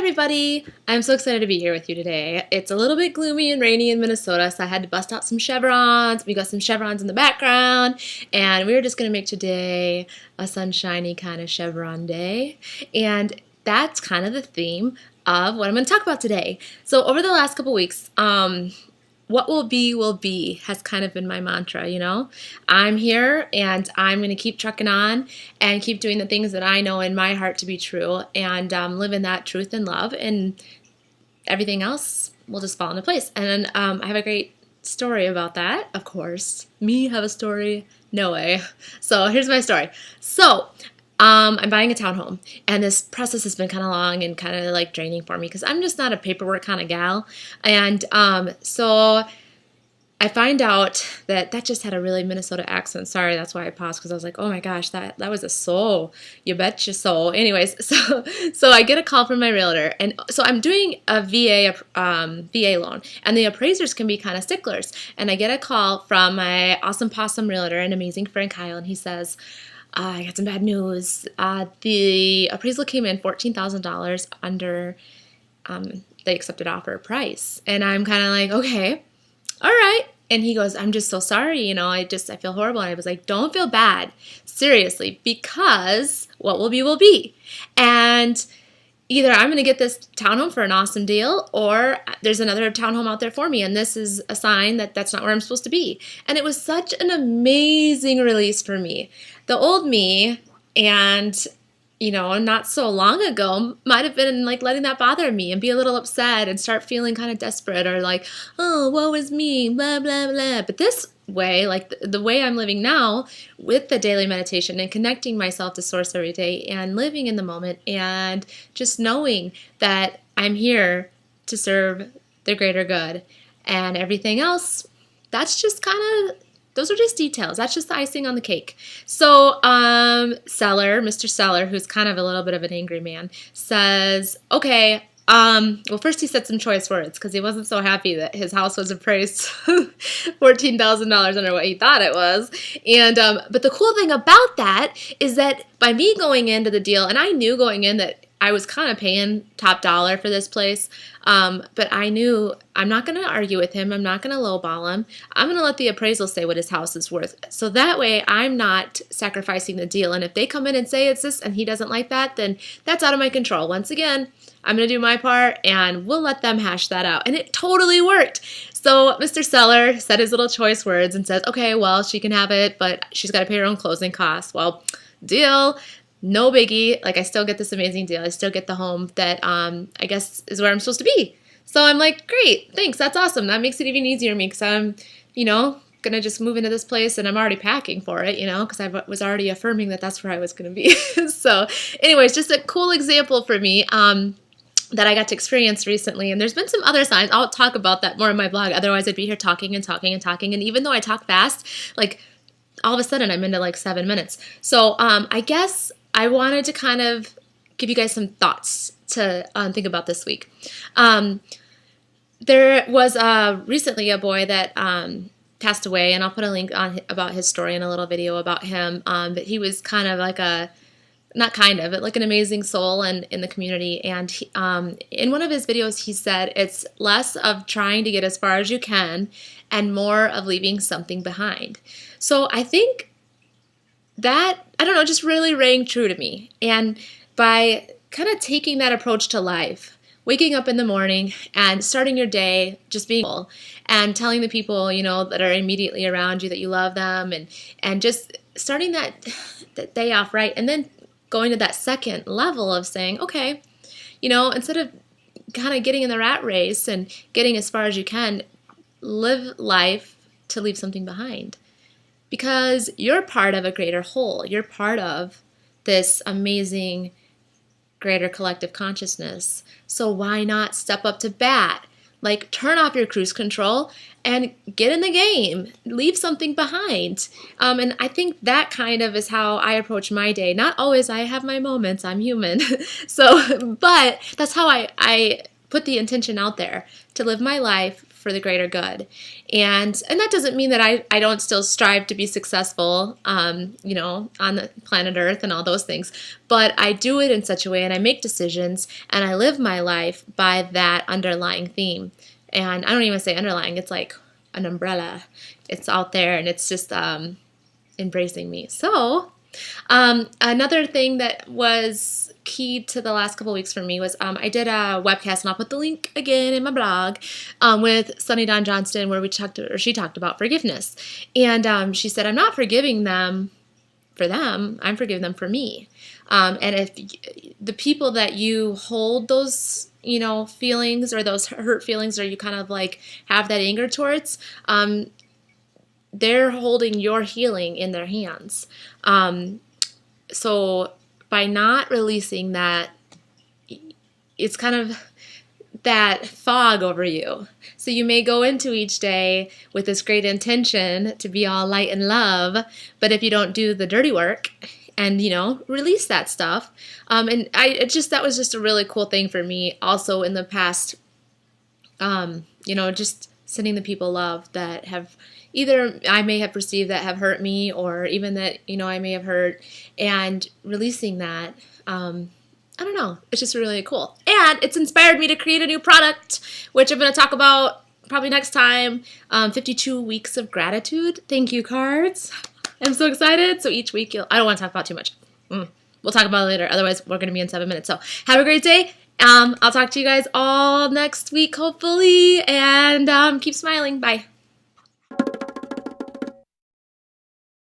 everybody! I'm so excited to be here with you today. It's a little bit gloomy and rainy in Minnesota, so I had to bust out some chevrons. We got some chevrons in the background, and we were just going to make today a sunshiny kind of chevron day. And that's kind of the theme of what I'm going to talk about today. So over the last couple weeks, what will be has kind of been my mantra, you know? I'm here and I'm going to keep trucking on and keep doing the things that I know in my heart to be true and live in that truth and love, and everything else will just fall into place. And I have a great story about that, of course. Me have a story? No way. So here's my story. So I'm buying a townhome, and this process has been kind of long and kind of like draining for me because I'm just not a paperwork kind of gal. And so I find out that just had a really Minnesota accent. Sorry, that's why I paused, because I was like, oh my gosh, that was a soul. You betcha soul. Anyways, so I get a call from my realtor, and so I'm doing a VA loan, and the appraisers can be kind of sticklers. And I get a call from my awesome possum realtor, an amazing friend Kyle, and he says, I got some bad news. The appraisal came in $14,000 under the accepted offer price. And I'm kind of like, okay, all right. And he goes, I'm just so sorry. You know, I feel horrible. And I was like, don't feel bad. Seriously, because what will be. And either I'm going to get this townhome for an awesome deal, or there's another townhome out there for me, and this is a sign that that's not where I'm supposed to be. And it was such an amazing release for me. The old me, and you know, not so long ago, might have been like letting that bother me and be a little upset and start feeling kind of desperate, or like, oh, woe is me, blah, blah, blah. But this way, like the way I'm living now with the daily meditation and connecting myself to Source every day and living in the moment and just knowing that I'm here to serve the greater good, and everything else, that's just kind of, those are just details. That's just the icing on the cake. So Mr. Seller, who's kind of a little bit of an angry man, says, okay, well, first he said some choice words because he wasn't so happy that his house was appraised $14,000 under what he thought it was. And but the cool thing about that is that by me going into the deal, and I knew going in that I was kind of paying top dollar for this place, but I knew I'm not going to argue with him. I'm not going to lowball him. I'm going to let the appraisal say what his house is worth. So that way I'm not sacrificing the deal. And if they come in and say it's this and he doesn't like that, then that's out of my control. Once again, I'm going to do my part and we'll let them hash that out. And it totally worked. So Mr. Seller said his little choice words and says, okay, well, she can have it, but she's got to pay her own closing costs. Well, deal. No biggie. Like, I still get this amazing deal. I still get the home that I guess is where I'm supposed to be. So I'm like, great, thanks. That's awesome. That makes it even easier for me because I'm, you know, going to just move into this place, and I'm already packing for it, you know, because I was already affirming that that's where I was going to be. So anyways, just a cool example for me that I got to experience recently. And there's been some other signs. I'll talk about that more in my blog. Otherwise, I'd be here talking and talking and talking. And even though I talk fast, like all of a sudden I'm into like 7 minutes. So I guess I wanted to kind of give you guys some thoughts to think about this week. There was recently a boy that passed away, and I'll put a link on about his story in a little video about him. But he was kind of like but like an amazing soul in the community. And he, in one of his videos, he said it's less of trying to get as far as you can and more of leaving something behind. So I think that, I don't know, just really rang true to me. And by kind of taking that approach to life, waking up in the morning and starting your day just being full and telling the people, you know, that are immediately around you that you love them, and just starting that day off right, and then going to that second level of saying, okay, you know, instead of kind of getting in the rat race and getting as far as you can, live life to leave something behind. Because you're part of a greater whole. You're part of this amazing greater collective consciousness. So why not step up to bat? Like, turn off your cruise control and get in the game. Leave something behind. And I think that kind of is how I approach my day. Not always. I have my moments. I'm human. But that's how I put the intention out there to live my life for the greater good. And that doesn't mean that I don't still strive to be successful, you know, on the planet Earth and all those things. But I do it in such a way, and I make decisions, and I live my life by that underlying theme. And I don't even say underlying, it's like an umbrella. It's out there, and it's just embracing me. So another thing that was key to the last couple weeks for me was I did a webcast, and I'll put the link again in my blog, with Sunny Dawn Johnston, where she talked about forgiveness. And she said, I'm not forgiving them for them, I'm forgiving them for me. And if the people that you hold those, you know, feelings or those hurt feelings, or you kind of like have that anger towards, they're holding your healing in their hands. So by not releasing that, it's kind of that fog over you. So you may go into each day with this great intention to be all light and love, but if you don't do the dirty work and, you know, release that stuff, and that was just a really cool thing for me also in the past, you know, just sending the people love that have either I may have perceived that have hurt me, or even that, you know, I may have hurt, and releasing that, I don't know, it's just really cool. And it's inspired me to create a new product, which I'm going to talk about probably next time, 52 weeks of gratitude thank you cards. I'm so excited. So each week, I don't want to talk about too much. We'll talk about it later. Otherwise, we're going to be in 7 minutes. So have a great day. I'll talk to you guys all next week, hopefully, and keep smiling. Bye.